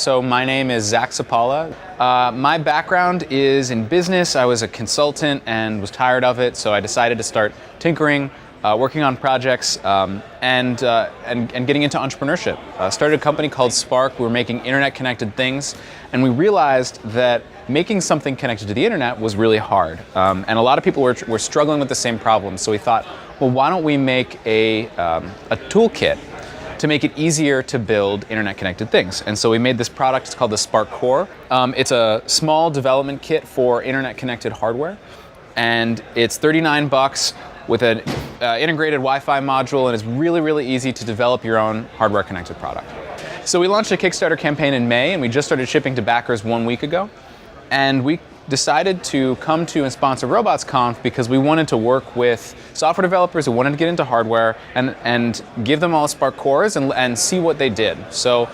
So my name is Zach Supalla. My background is in business. I was a consultant and was tired of it, so I decided to start tinkering, working on projects, and getting into entrepreneurship. Started a company called Spark. We were making internet-connected things, and we realized that making something connected to the internet was really hard. And a lot of people were struggling with the same problem. So we thought, well, why don't we make a toolkit to make it easier to build internet-connected things. And so we made this product. It's called the Spark Core. It's a small development kit for internet-connected hardware, and it's $39 with an integrated Wi-Fi module, and it's really, really easy to develop your own hardware-connected product. So we launched a Kickstarter campaign in May, and we just started shipping to backers 1 week ago. And we decided to come to and sponsor RobotsConf because we wanted to work with software developers who wanted to get into hardware and give them all Spark Cores and see what they did. So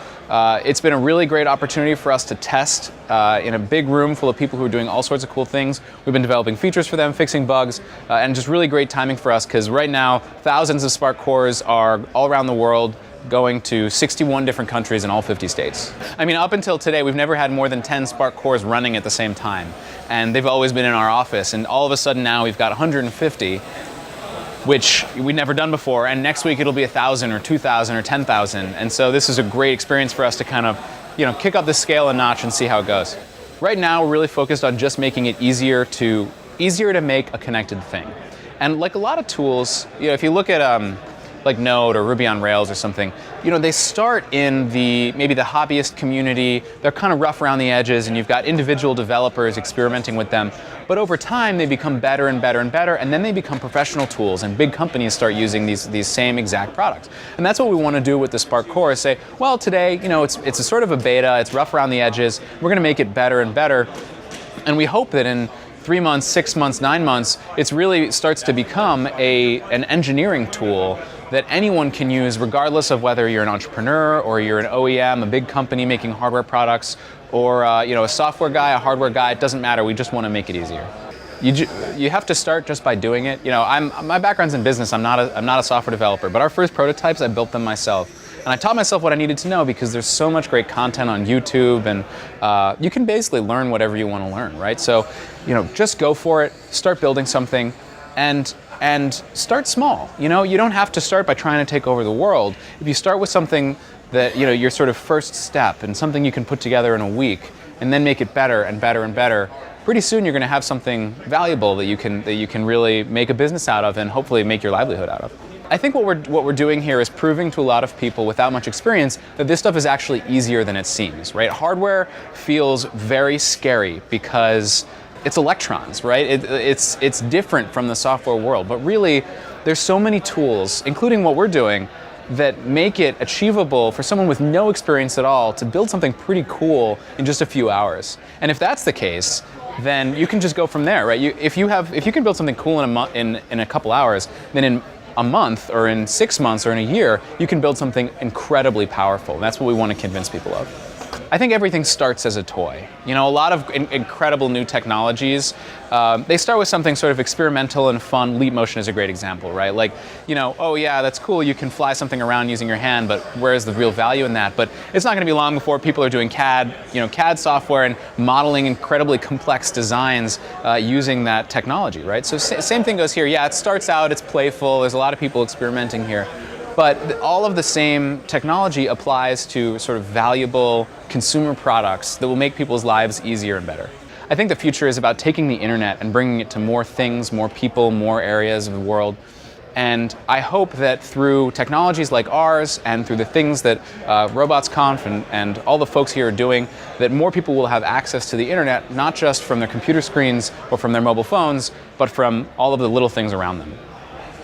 it's been a really great opportunity for us to test in a big room full of people who are doing all sorts of cool things. We've been developing features for them, fixing bugs, and just really great timing for us because right now thousands of Spark Cores are all around the world, going to 61 different countries in all 50 states. I mean, up until today, we've never had more than 10 Spark Cores running at the same time. And they've always been in our office. And all of a sudden now we've got 150, which we'd never done before. And next week it'll be 1,000 or 2,000 or 10,000. And so this is a great experience for us to kind of, kick up the scale a notch and see how it goes. Right now, we're really focused on just making it easier to make a connected thing. And like a lot of tools, if you look at like Node or Ruby on Rails or something, they start in maybe the hobbyist community. They're kind of rough around the edges, and you've got individual developers experimenting with them. But over time, they become better and better and better, and then they become professional tools, and big companies start using these same exact products. And that's what we want to do with the Spark Core, is say, well, today, it's a sort of a beta, it's rough around the edges, we're going to make it better and better, and we hope that in 3 months, 6 months, 9 months, it really starts to become an engineering tool that anyone can use regardless of whether you're an entrepreneur or you're an OEM, a big company making hardware products, or a software guy, a hardware guy. It doesn't matter. We just want to make it easier. You have to start just by doing it. My background's in business. I'm not a software developer, but our first prototypes, I built them myself. And I taught myself what I needed to know because there's so much great content on YouTube, and you can basically learn whatever you want to learn, right? So, just go for it, start building something, and start small. You don't have to start by trying to take over the world. If you start with something that, your sort of first step and something you can put together in a week and then make it better and better and better, pretty soon you're going to have something valuable that you can really make a business out of and hopefully make your livelihood out of. I think what we're doing here is proving to a lot of people without much experience that this stuff is actually easier than it seems, right? Hardware feels very scary because it's electrons, right? It's different from the software world, but really there's so many tools, including what we're doing, that make it achievable for someone with no experience at all to build something pretty cool in just a few hours. And if that's the case, then you can just go from there, right? If you can build something cool in a couple hours, then in a month or in 6 months or in a year, you can build something incredibly powerful. And that's what we want to convince people of. I think everything starts as a toy. A lot of incredible new technologies, they start with something sort of experimental and fun. Leap motion is a great example, right? Like, oh yeah, that's cool, you can fly something around using your hand, but where's the real value in that? But it's not going to be long before people are doing CAD software and modeling incredibly complex designs using that technology, right? So same thing goes here. Yeah, it starts out, it's playful, there's a lot of people experimenting here. But all of the same technology applies to sort of valuable consumer products that will make people's lives easier and better. I think the future is about taking the internet and bringing it to more things, more people, more areas of the world. And I hope that through technologies like ours and through the things that RobotsConf and all the folks here are doing, that more people will have access to the internet, not just from their computer screens or from their mobile phones, but from all of the little things around them.